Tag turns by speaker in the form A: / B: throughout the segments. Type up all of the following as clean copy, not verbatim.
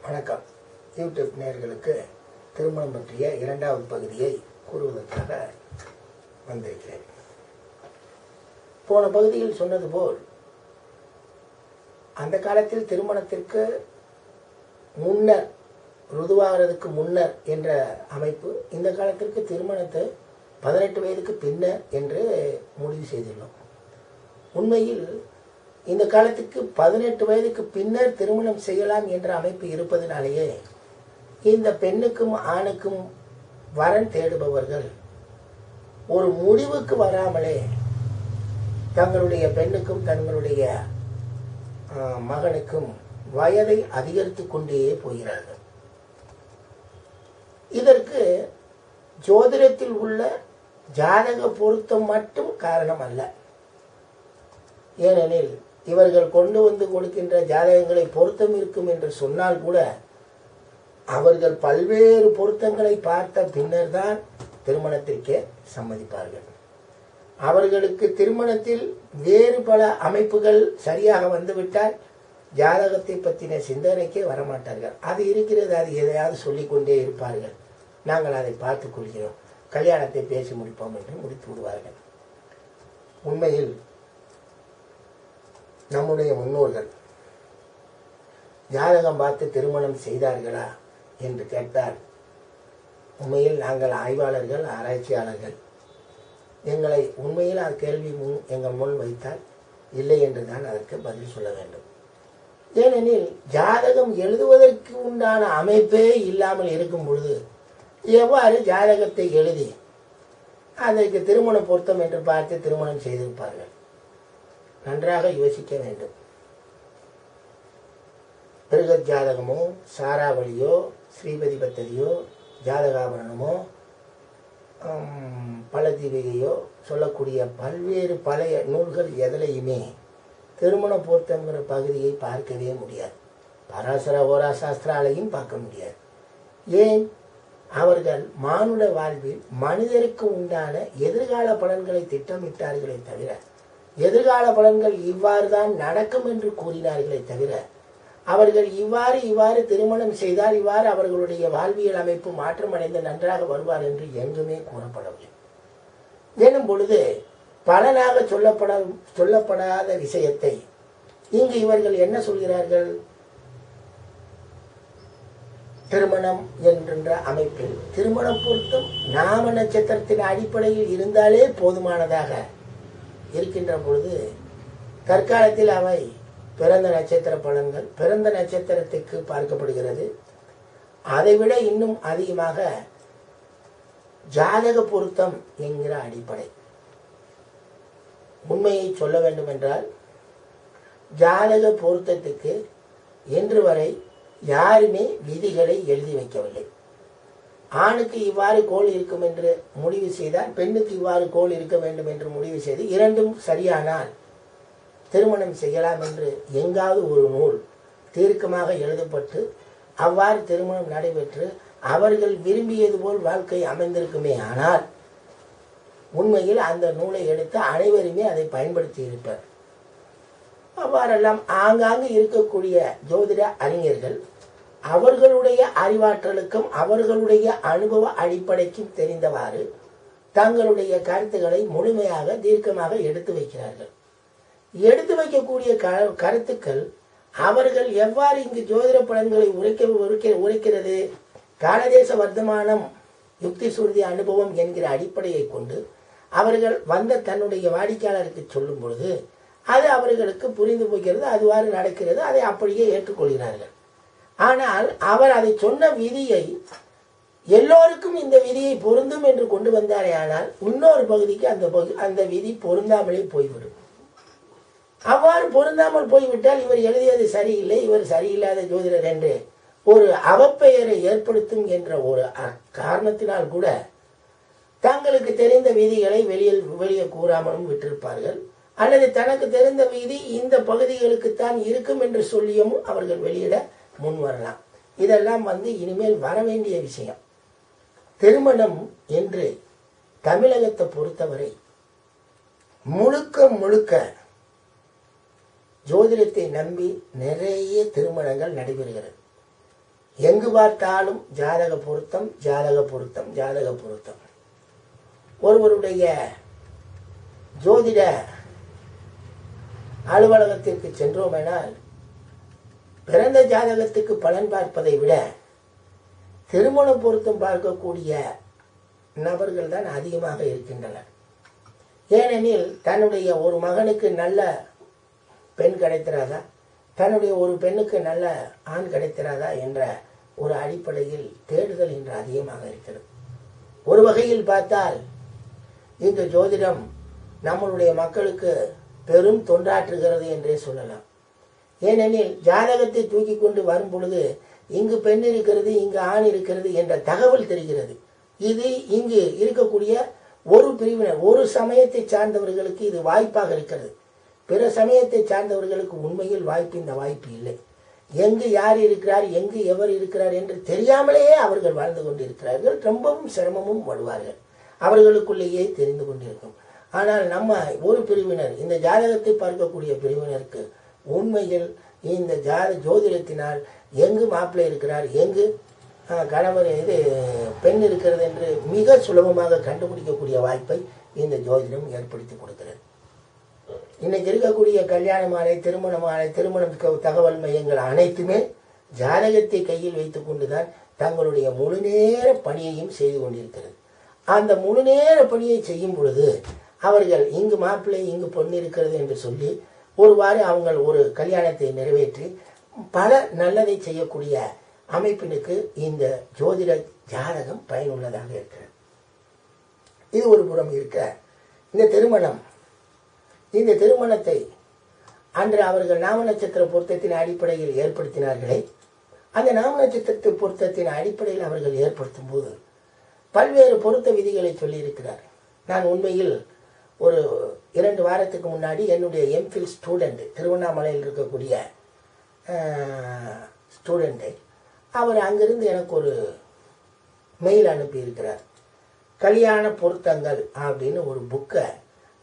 A: வணக்கம். யூடியூப் நேயர்களுக்கு திருமணம் பற்றிய இரண்டாவது பகுதியை கூறுவதற்காக வந்திருக்கிறேன். போன பகுதியில் சொன்னது போல் அந்த காலத்தில் திருமணத்திற்கு முன்னர், ருதுவாகிறதுக்கு முன்னர் என்ற அமைப்பு, இந்த காலத்திற்கு திருமணத்தை 18 வயதுக்கு பின்னர் என்று முடிவு செய்துள்ளோம். உண்மையில் இந்த காலத்துக்கு 18 வயதுக்கு பின்னர் திருமணம் செய்யலாம் என்ற அமைப்பு இருப்பதனாலேயே இந்த பெண்ணுக்கும் ஆணுக்கும் வரன் தேடுபவர்கள் ஒரு முடிவுக்கு வராமலே தங்களுடைய பெண்ணுக்கும் தங்களுடைய மகனுக்கும் வயதை அதிகரித்து கொண்டே போகிறார்கள். இதற்கு ஜோதிடத்தில் உள்ள ஜாதக பொருத்தம் மட்டும் காரணம் அல்ல. ஏனெனில் இவர்கள் கொண்டு வந்து கொடுக்கின்ற ஜாதகங்களை பொருத்தம் இருக்கும் என்று சொன்னால் கூட அவர்கள் பல்வேறு பொருத்தங்களை பார்த்த பின்னர் தான் திருமணத்திற்கே சம்மதிப்பார்கள். அவர்களுக்கு திருமணத்தில் வேறு பல அமைப்புகள் சரியாக வந்துவிட்டால் ஜாதகத்தை பற்றின சிந்தனைக்கே வரமாட்டார்கள். அது இருக்கிறது, அது எதையாவது சொல்லிக்கொண்டே இருப்பார்கள். நாங்கள் அதை பார்த்துக் கொள்கிறோம், கல்யாணத்தை பேசி முடிப்போம் என்று முடித்து விடுவார்கள். உண்மையில் நம்முடைய முன்னோர்கள் ஜாதகம் பார்த்து திருமணம் செய்தார்களா என்று கேட்டால், உண்மையில் நாங்கள் ஆய்வாளர்கள், ஆராய்ச்சியாளர்கள். எங்களை உண்மையில் அது கேள்வி எங்கள் முன் வைத்தால் இல்லை என்று தான் அதற்கு பதில் சொல்ல வேண்டும். ஏனெனில் ஜாதகம் எழுதுவதற்கு உண்டான அமைப்பே இல்லாமல் இருக்கும் பொழுது எவ்வாறு ஜாதகத்தை எழுதி அதற்கு திருமண பொருத்தம் என்று பார்த்து திருமணம் செய்திருப்பார்கள்? நன்றாக யோசிக்க வேண்டும். பிருகத் ஜாதகமோ, சாராவளியோ, ஸ்ரீபதி பத்ததியோ, ஜாதகாபரணமோ, பலதீபிகையோ சொல்லக்கூடிய பல்வேறு பழைய நூல்கள் எதிலையுமே திருமண பொருத்தங்கிற பகுதியை பார்க்கவே முடியாது. பராசர ஓரா சாஸ்திராலையும் பார்க்க முடியாது. ஏன்? அவர்கள் மானுட வாழ்வில் மனிதருக்கு உண்டான எதிர்கால பலன்களை திட்டமிட்டார்களே தவிர, எதிர்கால பலன்கள் இவ்வாறு தான் நடக்கும் என்று கூறினார்களே தவிர, அவர்கள் இவ்வாறு திருமணம் செய்தால் இவ்வாறு அவர்களுடைய வாழ்வியல் அமைப்பு மாற்றமடைந்து நன்றாக வருவார் என்று எங்குமே கூறப்படவில்லை. எனும் பொழுது பலனாக சொல்லப்படாத விஷயத்தை இங்கு இவர்கள் என்ன சொல்கிறார்கள்? திருமணம் என்கின்ற அமைப்பில் திருமண பொருத்தம் நாம நட்சத்திரத்தின் அடிப்படையில் இருந்தாலே போதுமானதாக இருக்கின்ற பொழுது, தற்காலத்தில் அவை பிறந்த நட்சத்திர பலன்கள் பிறந்த நட்சத்திரத்துக்கு பார்க்கப்படுகிறது. அதைவிட இன்னும் அதிகமாக ஜாதக பொருத்தம் என்கிற அடிப்படை. உண்மையை சொல்ல வேண்டும் என்றால், ஜாதக பொருத்தத்துக்கு இன்று வரை யாருமே விதிகளை எழுதி வைக்கவில்லை. ஆணுக்கு இவ்வாறு கோள் இருக்கும் என்று முடிவு செய்தால் பெண்ணுக்கு இவ்வாறு கோள் இருக்க வேண்டும் என்று முடிவு செய்து இரண்டும் சரியானால் திருமணம் செய்யலாம் என்று எங்காவது ஒரு நூல் தீர்க்கமாக எழுதப்பட்டு அவ்வாறு திருமணம் நடைபெற்று அவர்கள் விரும்பியது போல் வாழ்க்கை அமைந்திருக்குமே. ஆனால் உண்மையில் அந்த நூலை எடுத்து அனைவருமே அதை பயன்படுத்தி இருப்பர். அவ்வாறெல்லாம் ஆங்காங்கு இருக்கக்கூடிய ஜோதிட அறிஞர்கள் அவர்களுடைய அறிவாற்றலுக்கும் அவர்களுடைய அனுபவ அடிப்படைக்கும் தெரிந்தவாறு தங்களுடைய கருத்துக்களை முழுமையாக தீர்க்கமாக எடுத்து வைக்கிறார்கள். எடுத்து வைக்கக்கூடிய கருத்துக்கள் அவர்கள் எவ்வாறு இங்கு ஜோதிட பலன்களை உரைக்கிறது, காலதேச வர்த்தமானம், யுக்தி சுருதி அனுபவம் என்கிற அடிப்படையை கொண்டு அவர்கள் வந்த தன்னுடைய வாடிக்கையாளருக்கு சொல்லும் பொழுது அது அவர்களுக்கு புரிந்து போகிறது, அதுவாறு நடக்கிறது, அதை அப்படியே ஏற்றுக்கொள்கிறார்கள். ஆனால் அவர் அதை சொன்ன விதியை எல்லோருக்கும் இந்த விதியை பொருந்தும் என்று கொண்டு வந்தாரே, ஆனால் இன்னொரு பகுதிக்கு அந்த விதி பொருந்தாமலே போய்விடும். அவ்வாறு பொருந்தாமல் போய்விட்டால் இவர் எழுதியது சரியில்லை, இவர் சரியில்லாத ஜோதிடர் என்று ஒரு அவப்பெயரை ஏற்படுத்தும் என்ற ஒரு காரணத்தினால் கூட தங்களுக்கு தெரிந்த விதிகளை வெளியே கூறாமலும் விட்டிருப்பார்கள். அல்லது தனக்கு தெரிந்த விதி இந்த பகுதிகளுக்குத்தான் இருக்கும் என்று சொல்லியும் அவர்கள் வெளியிட முன் வரலாம். இதெல்லாம் இனிமேல் வர வேண்டிய விஷயம். திருமணம் என்று தமிழகத்தை பொறுத்தவரை முழுக்க ஜோதிடத்தை நம்பி நிறைய திருமணங்கள் நடைபெறுகிறது. எங்கு பார்த்தாலும் ஜாதக பொருத்தம், ஜாதக பொருத்தம், ஜாதக பொருத்தம். ஒருவருடைய ஜோதிட அலுவலகத்திற்கு சென்றோம் என்றால் பிறந்த ஜாதகத்துக்கு பலன் பார்ப்பதை விட திருமண பொருத்தம் பார்க்கக்கூடிய நபர்கள் தான் அதிகமாக இருக்கின்றனர். ஏனெனில் தன்னுடைய ஒரு மகனுக்கு நல்ல பெண் கிடைத்திராதா, தன்னுடைய ஒரு பெண்ணுக்கு நல்ல ஆண் கிடைத்திராதா என்ற ஒரு அடிப்படையில் தேடுதல் இன்று அதிகமாக இருக்கிறது. ஒரு வகையில் பார்த்தால் இந்த ஜோதிடம் நம்மளுடைய மக்களுக்கு பெரும் தொண்டாற்றுகிறது என்றே சொல்லலாம். ஏனெனில் ஜாதகத்தை தூக்கி கொண்டு வரும் பொழுது இங்கு பெண் இருக்கிறது, இங்கு ஆண் இருக்கிறது என்ற தகவல் தெரிகிறது. இது இங்கு இருக்கக்கூடிய ஒரு பிரிவினர், ஒரு சமயத்தை சார்ந்தவர்களுக்கு இது வாய்ப்பாக இருக்கிறது. பிற சமயத்தை சார்ந்தவர்களுக்கு உண்மையில் இந்த வாய்ப்பு இல்லை. எங்கு யார் இருக்கிறார், எங்கு எவர் இருக்கிறார் என்று தெரியாமலேயே அவர்கள் வாழ்ந்து கொண்டிருக்கிறார்கள். ரொம்பவும் சிரமமும் படுவார்கள், அவர்களுக்குள்ளேயே தெரிந்து கொண்டிருக்கும். ஆனால் நம்ம ஒரு பிரிவினர், இந்த ஜாதகத்தை பார்க்கக்கூடிய பிரிவினருக்கு உண்மையில் இந்த ஜோதிடத்தினால் எங்கு மாப்பிள்ளை இருக்கிறார், எங்கு கணவர் பெண் இருக்கிறது என்று மிக சுலபமாக கண்டுபிடிக்கக்கூடிய வாய்ப்பை இந்த ஜோதிடம் ஏற்படுத்தி கொடுக்கிறது. இன்னைக்கு இருக்கக்கூடிய கல்யாண மாலை, திருமண மாலை, திருமணம் தகவல் மையங்கள் அனைத்துமே ஜாதகத்தை கையில் வைத்துக் கொண்டுதான் தங்களுடைய முழு நேர பணியையும் செய்து கொண்டிருக்கிறது. அந்த முழு நேர பணியை செய்யும் பொழுது அவர்கள் இங்கு மாப்பிள்ளை, இங்கு பொண்ணு இருக்கிறது என்று சொல்லி ஒருவாறு அவங்க ஒரு கல்யாணத்தை நிறைவேற்றி பல நல்லதை செய்யக்கூடிய அமைப்பினுக்கு இந்த ஜோதிட ஜாதகம் பயனுள்ளதாக இருக்கிறது. இது ஒரு புறம் இருக்க, இந்த திருமணத்தை அன்று அவர்கள் நாம நட்சத்திர பொருத்தத்தின் அடிப்படையில் ஏற்படுத்தினார்களே, அந்த நாம நட்சத்திர பொருத்தத்தின் அடிப்படையில் அவர்கள் ஏற்படுத்தும் போது பல்வேறு பொருத்த விதிகளை சொல்லியிருக்கிறார். நான் உண்மையில் ஒரு 2 வாரத்துக்கு முன்னாடி என்னுடைய எம்ஃபில் ஸ்டூடெண்ட், திருவண்ணாமலையில் இருக்கக்கூடிய ஸ்டூடெண்ட்டை, அவர் அங்கிருந்து எனக்கு ஒரு மெயில் அனுப்பியிருக்கிறார். கல்யாண பொருத்தங்கள் அப்படின்னு ஒரு புக்கை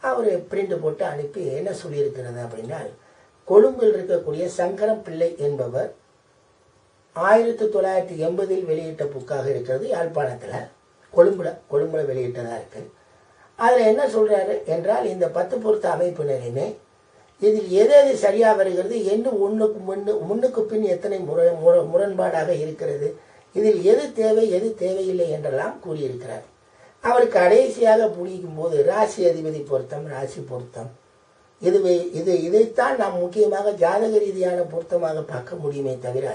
A: அவர் பிரிண்ட் போட்டு அனுப்பி என்ன சொல்லியிருக்கிறது அப்படின்னா, கொழும்பில் இருக்கக்கூடிய சங்கரம் பிள்ளை என்பவர் 1980 வெளியிட்ட புக்காக இருக்கிறது. யாழ்ப்பாணத்தில் கொழும்புல வெளியிட்டதா இருக்கு. அதில் என்ன சொல்றாரு என்றால், இந்த 10 பொருத்த அமைப்பினருமே இதில் எது எது சரியா வருகிறது, என்ன முன்னுக்கு பின் எத்தனை முரண்பாடாக இருக்கிறது, இதில் எது தேவை எது தேவையில்லை என்றெல்லாம் கூறியிருக்கிறார். அவர் கடைசியாக புரியும் போது ராசி அதிபதி பொருத்தம், ராசி பொருத்தம், இதைத்தான் நாம் முக்கியமாக ஜாதக ரீதியான பொருத்தமாக பார்க்க முடியுமே தவிர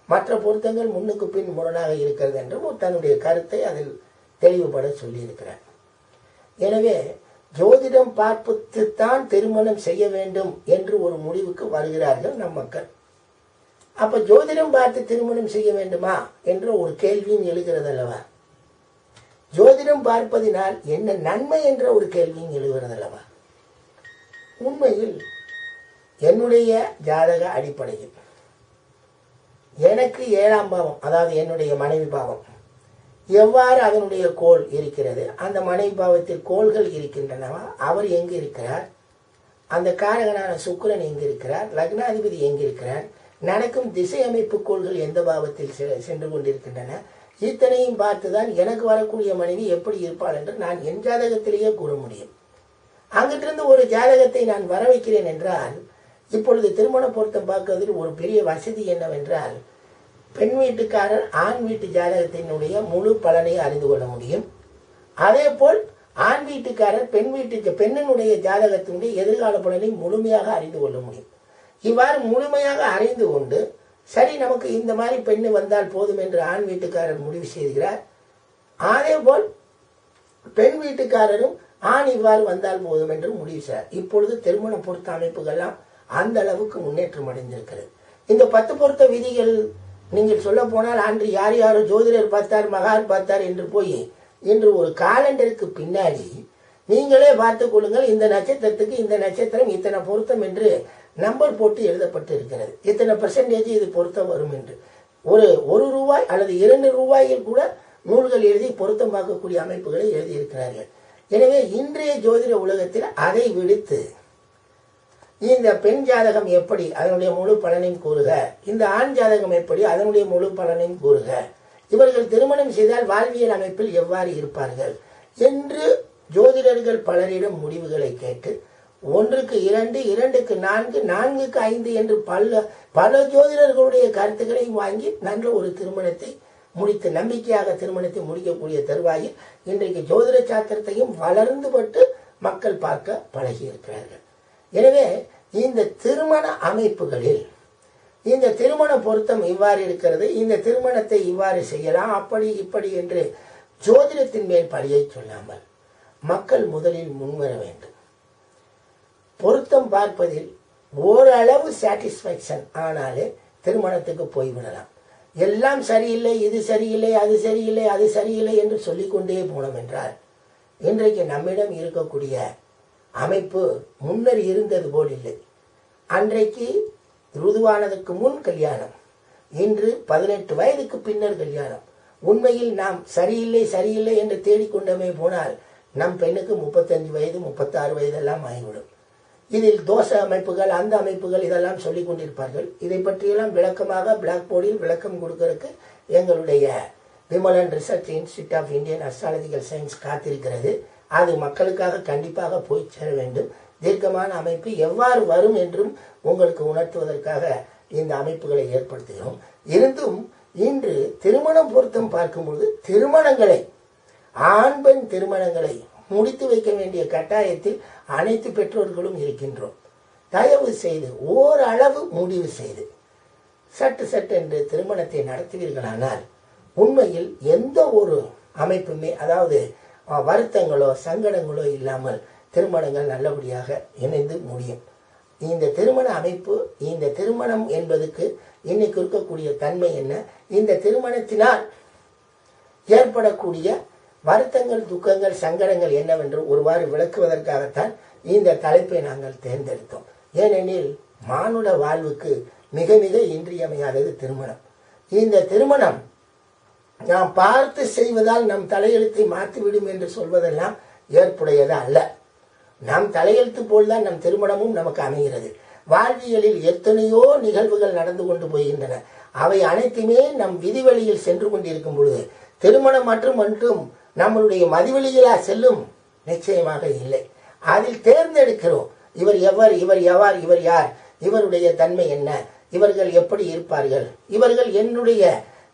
A: மற்ற பொருத்தங்கள் முன்னுக்கு பின் முரணாக இருக்கிறது என்று தன்னுடைய கருத்தை அதில் தெளிவுபட சொல்லியிருக்கிறார். எனவே ஜோதிடம் பார்த்துத்தான் திருமணம் செய்ய வேண்டும் என்று ஒரு முடிவுக்கு வருகிறார்கள் நம் மக்கள். அப்ப ஜோதிடம் பார்த்து திருமணம் செய்ய வேண்டுமா என்ற ஒரு கேள்வியும் எழுகிறது அல்லவா? ஜோதிடம் பார்ப்பதினால் என்ன நன்மை என்ற ஒரு கேள்வியும் எழுகிறது அல்லவா? உண்மையில் என்னுடைய ஜாதக அடிப்படையில் எனக்கு 7ஆம் பாவம், அதாவது என்னுடைய மனைவி பாவம் எவ்வாறு அதனுடைய கோள் இருக்கிறது, அந்த மனைவி பாவத்தில் கோள்கள் இருக்கின்றனவா, அவர் எங்கு இருக்கிறார், அந்த காரகனான சுக்கிரன் எங்கு இருக்கிறார், லக்னாதிபதி எங்கு இருக்கிறார், நடக்கும் திசை அமைப்பு கோள்கள் எந்த பாவத்தில் சென்று கொண்டிருக்கின்றன, இத்தனையும் பார்த்துதான் எனக்கு வரக்கூடிய மனைவி எப்படி இருப்பாள் என்று நான் என் ஜாதகத்திலேயே கூற முடியும். அங்கிட்டிருந்து ஒரு ஜாதகத்தை நான் வர வைக்கிறேன் என்றால், இப்பொழுது திருமண பொருத்தம் பார்க்குவதில் ஒரு பெரிய வசதி என்னவென்றால், பெண் வீட்டுக்காரர் ஆண் வீட்டு ஜாதகத்தினுடைய முழு பலனை அறிந்து கொள்ள முடியும். அதே போல் ஆண் வீட்டுக்காரர் பெண்ணினுடைய ஜாதகத்தினுடைய எதிர்கால பலனை முழுமையாக அறிந்து கொள்ள முடியும். இவ்வாறு முழுமையாக அறிந்து கொண்டு, சரி நமக்கு இந்த மாதிரி பெண்ணு வந்தால் போதும் என்று ஆண் வீட்டுக்காரர் முடிவு செய்கிறார். அதே போல் பெண் வீட்டுக்காரரும் ஆண் இவ்வாறு வந்தால் போதும் என்று முடிவு செய்கிறார். இப்பொழுது திருமண பொருத்த அமைப்புகள்லாம் அந்த அளவுக்கு முன்னேற்றம் அடைந்திருக்கிறது. இந்த 10 பொருத்த விதிகள் நீங்கள் சொல்ல போனால் அன்று யாரோ ஜோதிடர் பார்த்தார், மகார் பார்த்தார் என்று போய் இன்று ஒரு காலண்டருக்கு பின்னாடி நீங்களே பார்த்துக் கொள்ளுங்கள், இந்த நட்சத்திரத்துக்கு இந்த நட்சத்திரம் இத்தனை பொருத்தம் என்று நம்பர் போட்டு எழுதப்பட்டு இருக்கிறது, இத்தனை % இது பொருத்தம் வரும் என்று. ஒரு ரூபாய் அல்லது 2 ரூபாயில் கூட நூல்கள் எழுதி பொருத்தம் பார்க்கக்கூடிய அமைப்புகளை எழுதியிருக்கிறார்கள். எனவே இன்றைய ஜோதிட உலகத்தில் அதை விடுத்து இந்த பெண் ஜாதகம் எப்படி அதனுடைய முழு பலனையும் கூறுக, இந்த ஆண் ஜாதகம் எப்படி அதனுடைய முழு பலனையும் கூறுக, இவர்கள் திருமணம் செய்தால் வாழ்வியல் அமைப்பில் எவ்வாறு இருப்பார்கள் என்று ஜோதிடர்கள் பலரிடம் முடிவுகளை கேட்டு 1க்கு 2, 2க்கு 4, 4க்கு 5 என்று பல ஜோதிடர்களுடைய கருத்துக்களை வாங்கி நல்ல ஒரு திருமணத்தை முடித்து நம்பிக்கையாக திருமணத்தை முடிக்கக்கூடிய தருவாயில் இன்றைக்கு ஜோதிட சாஸ்திரத்தையும் வளர்ந்துபட்டு மக்கள் பார்க்க பழகி இருக்கிறார்கள். எனவே இந்த திருமண அமைப்புகளில் இந்த திருமண பொருத்தம் இவ்வாறு இருக்கிறது, இந்த திருமணத்தை இவ்வாறு செய்யலாம், அப்படி இப்படி என்று ஜோதிடத்தின் மேல் பழியை சொல்லாமல் மக்கள் முதலில் முன்வர வேண்டும். பொருத்தம் பார்ப்பதில் ஓரளவு சாட்டிஸ்பேக்ஷன் ஆனாலே திருமணத்துக்கு போய்விடலாம். எல்லாம் சரியில்லை, இது சரியில்லை, அது சரியில்லை, அது சரியில்லை என்று சொல்லிக்கொண்டே போனோம் என்றால் இன்றைக்கு நம்மிடம் இருக்கக்கூடிய அமைப்பு முன்னர் இருந்தது போல் இல்லை. அன்றைக்கு ருதுவானதுக்கு முன் கல்யாணம், இன்று 18 வயதுக்கு பின்னர் கல்யாணம். உண்மையில் நாம் சரியில்லை சரியில்லை என்று தேடிக்கொண்டமே போனால் நம் பெண்ணுக்கு 35 வயது 36 வயதெல்லாம் ஆகிவிடும். இதில் தோஷ அமைப்புகள் அந்த அமைப்புகள் இதெல்லாம் சொல்லிக் கொண்டிருப்பார்கள். இதை பற்றியெல்லாம் விளக்கமாக பிளாக் போர்டில் விளக்கம் கொடுக்கறதுக்கு எங்களுடைய Vimalan research institute of Indian astrological science காத்திருக்கிறது. அது மக்களுக்காக கண்டிப்பாக போய் சேர வேண்டும். தீர்க்கமான அமைப்பு எவ்வாறு வரும் என்றும் உங்களுக்கு உணர்த்துவதற்காக இந்த அமைப்புகளை ஏற்படுத்துகிறோம். இருந்தும் இன்று திருமணம் பொருத்தம் பார்க்கும்பொழுது திருமணங்களை ஆண் பெண் திருமணங்களை முடித்து வைக்க வேண்டிய கட்டாயத்தில் அனைத்து பெற்றோர்களும் இருக்கின்றோம். தயவு செய்து ஓரளவு முடிவு செய்து சட்டு என்று திருமணத்தை நடத்துவீர்களானால் உண்மையில் எந்த ஒரு அமைப்புமே, அதாவது வருத்தங்களோ சங்கடங்களோ இல்லாமல் திருமணங்கள் நல்லபடியாக இணைந்து முடியும். இந்த திருமண அமைப்பு, இந்த திருமணம் என்பதுக்கு இன்னைக்கு இருக்கக்கூடிய தன்மை என்ன, இந்த திருமணத்தினால் ஏற்படக்கூடிய வருத்தங்கள் துக்கங்கள் சங்கடங்கள் என்னவென்று ஒருவாறு விளக்குவதற்காகத்தான் இந்த தலைப்பை நாங்கள் தேர்ந்தெடுத்தோம். ஏனெனில் மானுட வாழ்வுக்கு மிக மிக இன்றியமையாதது திருமணம். இந்த திருமணம் நாம் பார்த்து செய்வதால் நம் தலையெழுத்தை மாற்றிவிடும் என்று சொல்வதெல்லாம் ஏற்புடையது அல்ல. நம் தலையெழுத்து போல்தான் நம் திருமணமும் நமக்கு அமைகிறது. வாழ்வியலில் எத்தனையோ நிகழ்வுகள் நடந்து கொண்டு போகின்றன. அவை அனைத்துமே நம் விதிவெளியில் சென்று கொண்டிருக்கும் பொழுது திருமணம் மற்றும் நம்மளுடைய மதிவெளியிலா செல்லும்? நிச்சயமாக இல்லை. அதில் தேர்ந்தெடுக்கிறோம். இவர் எவர், இவர் எவர், இவர் யார், இவருடைய தன்மை என்ன, இவர்கள் எப்படி இருப்பார்கள், இவர்கள் என்னுடைய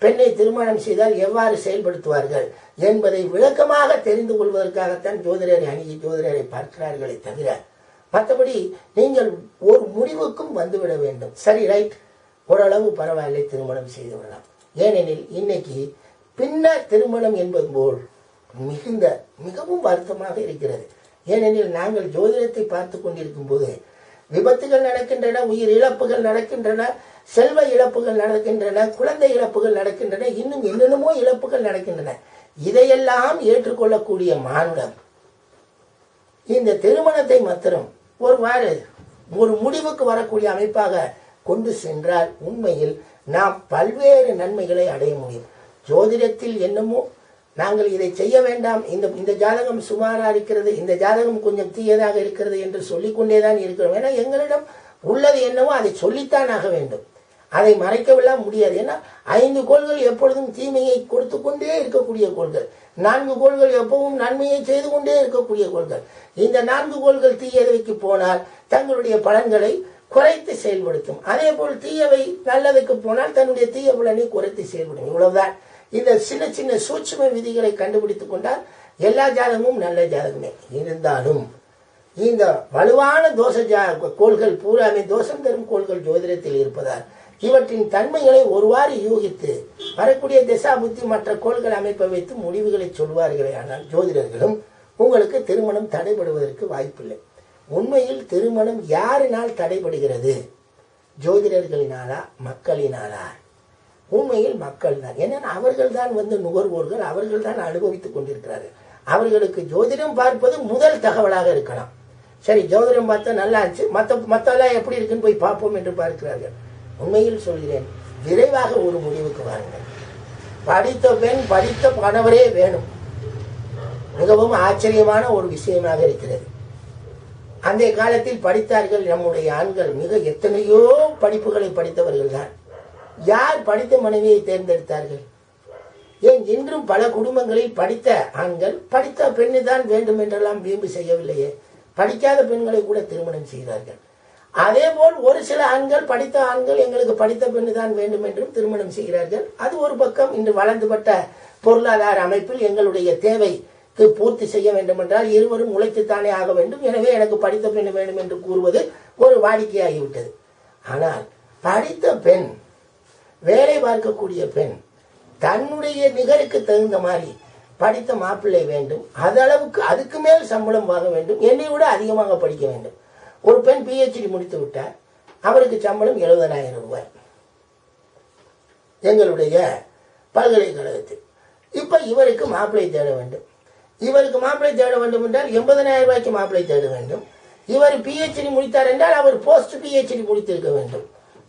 A: பெண்ணை திருமணம் செய்தால் எவ்வாறு செயல்படுத்துவார்கள் என்பதை விளக்கமாக தெரிந்து கொள்வதற்காகத்தான் ஜோதிடரை அணுகி ஜோதிடரை பார்க்கிறார்களே தவிர மற்றபடி நீங்கள் ஒரு முடிவுக்கும் வந்துவிட வேண்டும். சரி, ரைட், ஓரளவு பரவாயில்லை, திருமணம் செய்து விடலாம். ஏனெனில் இன்னைக்கு பின்னர் திருமணம் என்பது போல் மிகவும் வருத்தமாக இருக்கிறது. ஏனெனில் நாங்கள் ஜோதிடத்தை பார்த்து கொண்டிருக்கும் போது விபத்துகள் நடக்கின்றன, உயிர் இழப்புகள் நடக்கின்றன, செல்வ இழப்புகள் நடக்கின்றன, குழந்தை இழப்புகள் நடக்கின்றன, இன்னும் என்னென்னமோ இழப்புகள் நடக்கின்றன. இதையெல்லாம் ஏற்றுக்கொள்ளக்கூடிய மானுடம் இந்த திருமணத்தை மாத்திரம் ஒரு முடிவுக்கு வரக்கூடிய அமைப்பாக கொண்டு சென்றால் உண்மையில் நாம் பல்வேறு நன்மைகளை அடைய முடியும். ஜோதிடத்தில் என்னமோ நாங்கள் இதை செய்ய வேண்டாம், இந்த ஜாதகம் சுமாரா இருக்கிறது, இந்த ஜாதகம் கொஞ்சம் தீயதாக இருக்கிறது என்று சொல்லிக்கொண்டேதான் இருக்கிறோம். ஏன்னா எங்களிடம் உள்ளது என்னவோ அதை சொல்லித்தான் ஆக வேண்டும். அதை மறைக்கவெல்லாம் முடியாது. ஏன்னா 5 கோள்கள் எப்பொழுதும் தீமையை கொடுத்து கொண்டே இருக்கக்கூடிய கோள்கள், 4 கோள்கள் எப்பவும் நன்மையை செய்து கொண்டே இருக்கக்கூடிய கோள்கள். இந்த 4 கோள்கள் தீயவைக்கு போனால் தங்களுடைய பலன்களை குறைத்து செயல்படுத்தும். அதே போல் தீயவை நல்லதுக்கு போனால் தன்னுடைய தீய பலனை குறைத்து செயல்படும். இவ்வளவுதான். இந்த சின்ன சின்ன சூட்சும விதிகளை கண்டுபிடித்துக் கொண்டால் எல்லா ஜாதகமும் நல்ல ஜாதகமே. இருந்தாலும் இந்த வலுவான தோஷ கோள்கள் பூராமே தோஷம் தரும் கோள்கள் ஜோதிடத்தில் இருப்பதால் இவற்றின் தன்மைகளை ஒருவாறு யூகித்து வரக்கூடிய திசா புத்தி மற்ற கோள்கள் அமைப்பை வைத்து முடிவுகளை சொல்வார்களே. ஆனால் ஜோதிடர்களும் உங்களுக்கு திருமணம் தடைபடுவதற்கு வாய்ப்பில்லை. உண்மையில் திருமணம் யாரினால் தடைபடுகிறது? ஜோதிடர்களினாலா மக்களினாலா? உண்மையில் மக்கள் தான். ஏன்னா அவர்கள் தான் நுகர்வோர்கள், அவர்கள் தான் அனுபவித்துக் கொண்டிருக்கிறார்கள். அவர்களுக்கு ஜோதிடம் பார்ப்பது முதல் தகவலாக இருக்கலாம். சரி, ஜோதிடம் பார்த்தா நல்லா இருந்துச்சு, மற்றெல்லாம் எப்படி இருக்குன்னு போய் பார்ப்போம் என்று பார்க்கிறார்கள். உண்மையில் சொல்கிறேன், விரைவாக ஒரு முடிவுக்கு வாருங்கள். படித்த பெண் படித்த கணவரே வேணும். மிகவும் ஆச்சரியமான ஒரு விஷயமாக இருக்கிறது. அந்த காலத்தில் படித்தார்கள் நம்முடைய ஆண்கள், மிக எத்தனையோ படிப்புகளை படித்தவர்கள் தான். யார் படித்த மனைவியை தேர்ந்தெடுத்தார்கள்? ஏன் இன்றும் பல குடும்பங்களில் படித்த ஆண்கள் படித்த பெண்ணு தான் வேண்டும் என்றெல்லாம் வீம்பு செய்யவில்லையே, படிக்காத பெண்களை கூட திருமணம் செய்கிறார்கள். அதே போல் ஒரு சில ஆண்கள், படித்த ஆண்கள் எங்களுக்கு படித்த பெண்ணு தான் வேண்டும் என்றும் திருமணம் செய்கிறார்கள். அது ஒரு பக்கம். இன்று வளர்ந்துபட்ட பொருளாதார அமைப்பில் எங்களுடைய தேவைக்கு பூர்த்தி செய்ய வேண்டும் என்றால் இருவரும் உழைத்துத்தானே ஆக வேண்டும், எனவே எனக்கு படித்த பெண் வேண்டும் என்று கூறுவது ஒரு வாடிக்கையாகிவிட்டது. ஆனால் படித்த பெண், வேலை பார்க்கக்கூடிய பெண், தன்னுடைய நிகருக்கு தகுந்த மாதிரி படித்த மாப்பிள்ளை வேண்டும், அதளவுக்கு அதுக்கு மேல் சம்பளம் வாங்க வேண்டும், என்னை விட அதிகமாக படிக்க வேண்டும். ஒரு பெண் PhD முடித்து விட்டார், அவருக்கு சம்பளம் 70,000 ரூபாய் எங்களுடைய பல்கலைக்கழகத்தில். இப்ப இவருக்கு மாப்பிள்ளை தேட வேண்டும். இவருக்கு மாப்பிள்ளை தேட வேண்டும் என்றால் 80,000 ரூபாய்க்கு மாப்பிள்ளை தேட வேண்டும். இவர் PhD முடித்தார் என்றால் அவர் போஸ்ட் PhD முடித்திருக்க வேண்டும்.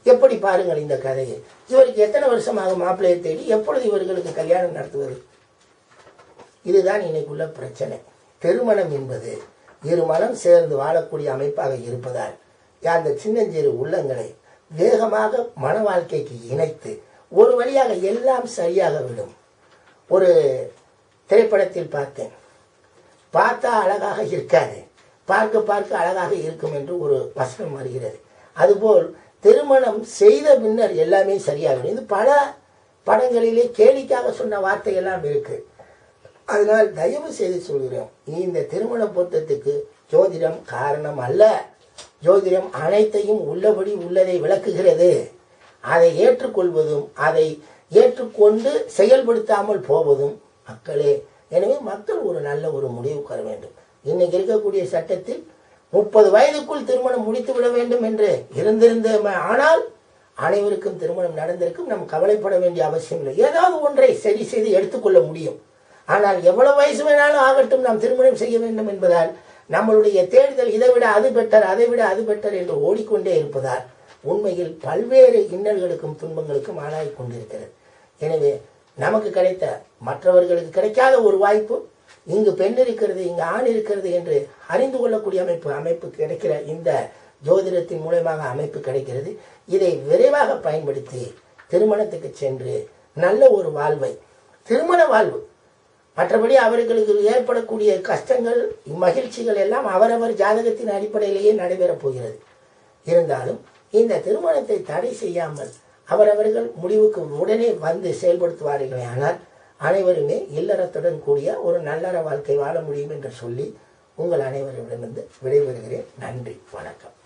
A: எப்படி பாருங்கள் இந்த கதையை. இவருக்கு எத்தனை வருஷமாக மாப்பிள்ளையை தேடி எப்பொழுது இவர்களுக்கு கல்யாணம் நடத்துவது? இதுதான் இன்னைக்குள்ள பிரச்சனை. திருமணம் என்பது இரு மனம் சேர்ந்து வாழக்கூடிய அமைப்பாக இருப்பதால் அந்த சின்னஞ்சிறு உள்ளங்களை வேகமாக மன வாழ்க்கைக்கு இணைத்து ஒரு வழியாக எல்லாம் சரியாக விடும். ஒரு திரைப்படத்தில் பார்த்தேன், பார்த்தா அழகாக இருக்காது, பார்க்க பார்க்க அழகாக இருக்கும் என்று ஒரு வசனம் வருகிறது. அதுபோல் திருமணம் செய்த பின்னர் எல்லாமே சரியாகும். இது பல படங்களிலே கேலிக்காக சொன்ன வார்த்தையெல்லாம் இருக்கு. அதனால் தயவு செய்து சொல்கிறோம், இந்த திருமண பொருத்தத்துக்கு ஜோதிடம் காரணம் அல்ல. ஜோதிடம் அனைத்தையும் உள்ளபடி உள்ளதை விளக்குகிறது. அதை ஏற்றுக்கொள்வதும் அதை ஏற்றுக்கொண்டு செயல்படுத்தாமல் போவதும் மக்களே. எனவே மக்கள் ஒரு நல்ல ஒரு முடிவுக்கு வர வேண்டும். இன்னைக்கு இருக்கக்கூடிய சட்டத்தில் 30 வயதுக்குள் திருமணம் முடித்து விட வேண்டும் என்று இருந்திருந்த, ஆனால் அனைவருக்கும் திருமணம் நடந்திருக்கும். நாம் கவலைப்பட வேண்டிய அவசியம் இல்லை. ஏதாவது ஒன்றை சரி செய்து எடுத்துக்கொள்ள முடியும். ஆனால் எவ்வளவு வயசு வேணாலும் ஆகட்டும், நாம் திருமணம் செய்ய வேண்டும் என்பதால் நம்மளுடைய தேடுதல் இதை விட அது பெட்டர், அதை விட அது பெட்டர் என்று ஓடிக்கொண்டே இருப்பதால் உண்மையில் பல்வேறு இன்னல்களுக்கும் துன்பங்களுக்கும் ஆளாகிக் கொண்டிருக்கிறது. எனவே நமக்கு கிடைத்த, மற்றவர்களுக்கு கிடைக்காத ஒரு வாய்ப்பு, இங்கு பெண் இருக்கிறது, இங்கு ஆண் இருக்கிறது என்று அறிந்து கொள்ளக்கூடிய அமைப்பு கிடைக்கிற இந்த ஜோதிடத்தின் மூலமாக அமைப்பு கிடைக்கிறது. இதை விரைவாக பயன்படுத்தி திருமணத்துக்கு சென்று நல்ல ஒரு வாழ்வை, திருமண வாழ்வு, மற்றபடி அவர்களுக்கு ஏற்படக்கூடிய கஷ்டங்கள் மகிழ்ச்சிகள் எல்லாம் அவரவர் ஜாதகத்தின் அடிப்படையிலேயே நடைபெறப் போகிறது. இருந்தாலும் இந்த திருமணத்தை தடை செய்யாமல் அவரவர்கள் முடிவுக்கு உடனே வந்து செயல்படுத்துவார்களே, ஆனால் அனைவருமே இல்லறத்துடன் கூடிய ஒரு நல்லற வாழ்க்கை வாழ முடியும் என்று சொல்லி உங்கள் அனைவரிடமிருந்து விடைபெறுகிறேன். நன்றி, வணக்கம்.